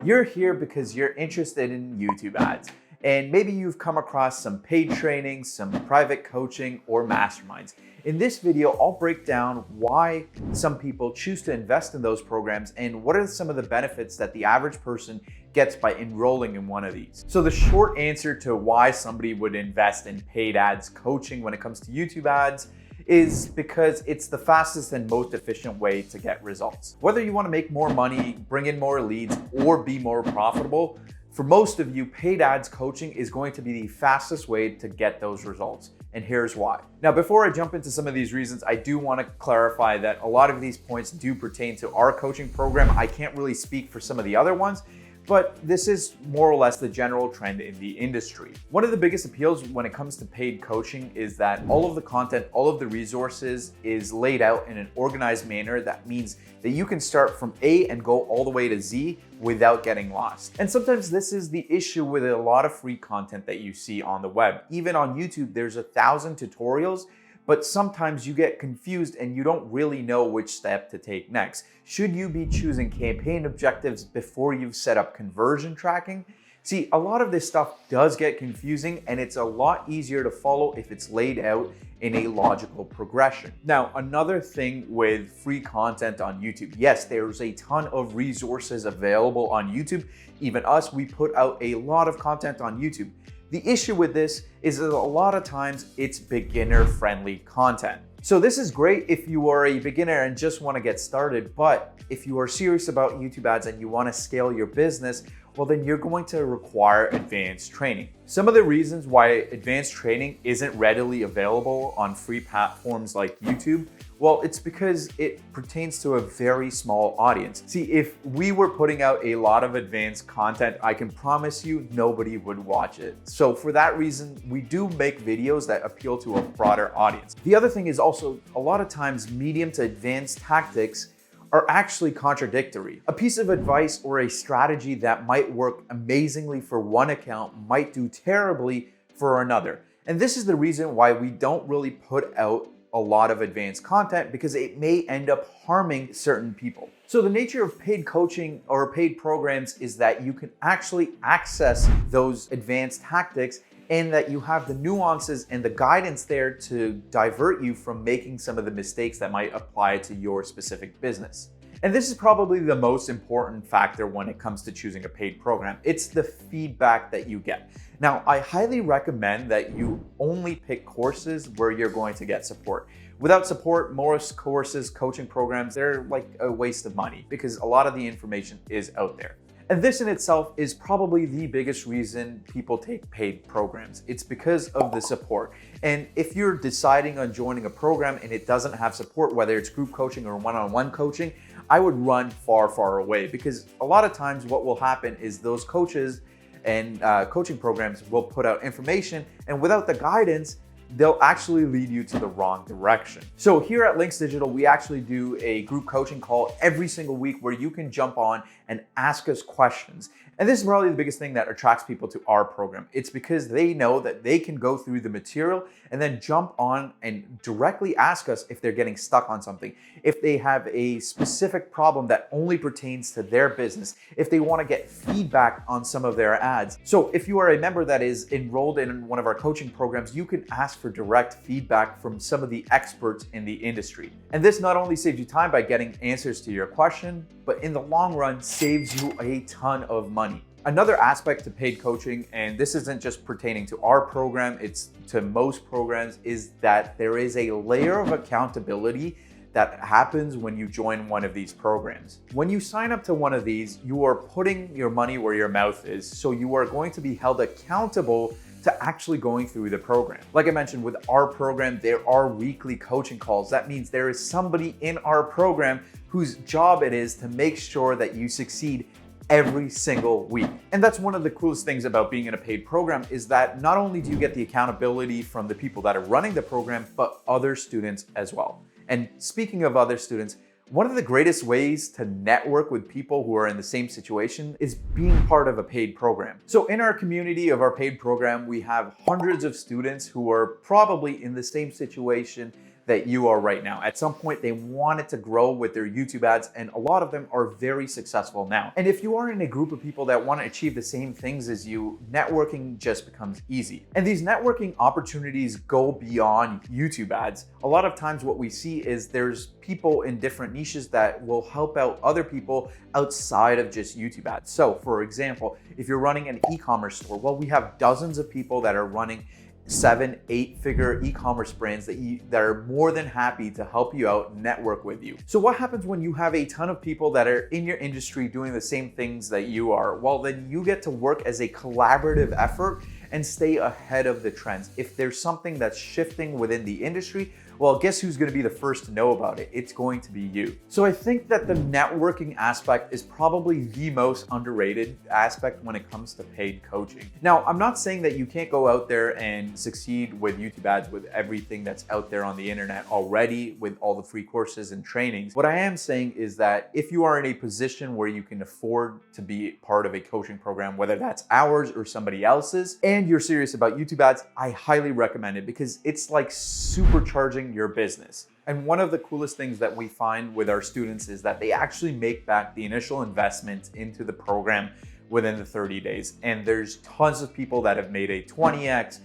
You're here because you're interested in YouTube ads, and maybe you've come across some paid training, some private coaching, or masterminds. In this video, I'll break down why some people choose to invest in those programs and what are some of the benefits that the average person gets by enrolling in one of these. So the short answer to why somebody would invest in paid ads coaching when it comes to YouTube ads is because it's the fastest and most efficient way to get results. Whether you want to make more money, bring in more leads, or be more profitable, for most of you, paid ads coaching is going to be the fastest way to get those results. And here's why. Now, before I jump into some of these reasons, I do want to clarify that a lot of these points do pertain to our coaching program. I can't really speak for some of the other ones, but this is more or less the general trend in the industry. One of the biggest appeals when it comes to paid coaching is that all of the content, all of the resources is laid out in an organized manner. That means that you can start from A and go all the way to Z without getting lost. And sometimes this is the issue with a lot of free content that you see on the web. Even on YouTube, there's 1,000 tutorials, but sometimes you get confused and you don't really know which step to take next. Should you be choosing campaign objectives before you've set up conversion tracking? See, a lot of this stuff does get confusing and it's a lot easier to follow if it's laid out in a logical progression. Now, another thing with free content on YouTube, yes, there's a ton of resources available on YouTube. Even us, we put out a lot of content on YouTube. The issue with this is that a lot of times it's beginner-friendly content. So this is great if you are a beginner and just want to get started, but if you are serious about YouTube ads and you want to scale your business, well, then you're going to require advanced training. Some of the reasons why advanced training isn't readily available on free platforms like YouTube, well, it's because it pertains to a very small audience. See, if we were putting out a lot of advanced content, I can promise you nobody would watch it. So for that reason, we do make videos that appeal to a broader audience. The other thing is also a lot of times medium to advanced tactics are actually contradictory. A piece of advice or a strategy that might work amazingly for one account might do terribly for another. And this is the reason why we don't really put out a lot of advanced content, because it may end up harming certain people. So the nature of paid coaching or paid programs is that you can actually access those advanced tactics and that you have the nuances and the guidance there to divert you from making some of the mistakes that might apply to your specific business. And this is probably the most important factor when it comes to choosing a paid program. It's the feedback that you get. Now, I highly recommend that you only pick courses where you're going to get support. Without support, most courses, coaching programs, they're like a waste of money because a lot of the information is out there. And this in itself is probably the biggest reason people take paid programs. It's because of the support. And if you're deciding on joining a program and it doesn't have support, whether it's group coaching or one-on-one coaching, I would run far, far away, because a lot of times what will happen is those coaches and coaching programs will put out information, and without the guidance, they'll actually lead you to the wrong direction. So here at Linx Digital, we actually do a group coaching call every single week where you can jump on and ask us questions. And this is probably the biggest thing that attracts people to our program. It's because they know that they can go through the material and then jump on and directly ask us if they're getting stuck on something, if they have a specific problem that only pertains to their business, if they want to get feedback on some of their ads. So if you are a member that is enrolled in one of our coaching programs, you can ask for direct feedback from some of the experts in the industry. And this not only saves you time by getting answers to your question, but in the long run saves you a ton of money. Another aspect to paid coaching, and this isn't just pertaining to our program, it's to most programs, is that there is a layer of accountability that happens when you join one of these programs. When you sign up to one of these, you are putting your money where your mouth is, so you are going to be held accountable to actually going through the program. Like I mentioned, with our program, there are weekly coaching calls. That means there is somebody in our program whose job it is to make sure that you succeed every single week. And that's one of the coolest things about being in a paid program, is that not only do you get the accountability from the people that are running the program, but other students as well. And speaking of other students, one of the greatest ways to network with people who are in the same situation is being part of a paid program. So in our community of our paid program, we have hundreds of students who are probably in the same situation that you are right now. At some point, they wanted to grow with their YouTube ads, and a lot of them are very successful now. And if you are in a group of people that want to achieve the same things as you, networking just becomes easy. And these networking opportunities go beyond YouTube ads. A lot of times what we see is there's people in different niches that will help out other people outside of just YouTube ads. So for example, if you're running an e-commerce store, well, we have dozens of people that are running 7, 8-figure e-commerce brands that are more than happy to help you out, network with you. So what happens when you have a ton of people that are in your industry doing the same things that you are? Well, then you get to work as a collaborative effort and stay ahead of the trends. If there's something that's shifting within the industry, well, guess who's going to be the first to know about it? It's going to be you. So I think that the networking aspect is probably the most underrated aspect when it comes to paid coaching. Now, I'm not saying that you can't go out there and succeed with YouTube ads with everything that's out there on the internet already, with all the free courses and trainings. What I am saying is that if you are in a position where you can afford to be part of a coaching program, whether that's ours or somebody else's, and you're serious about YouTube ads, I highly recommend it because it's like supercharging your business. And one of the coolest things that we find with our students is that they actually make back the initial investment into the program within the 30 days. And there's tons of people that have made a 20x,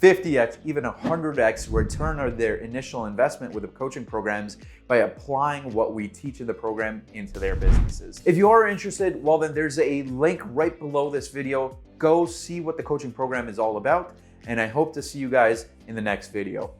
50x, even 100x return on their initial investment with the coaching programs by applying what we teach in the program into their businesses. If you are interested, well, then there's a link right below this video. Go see what the coaching program is all about. And I hope to see you guys in the next video.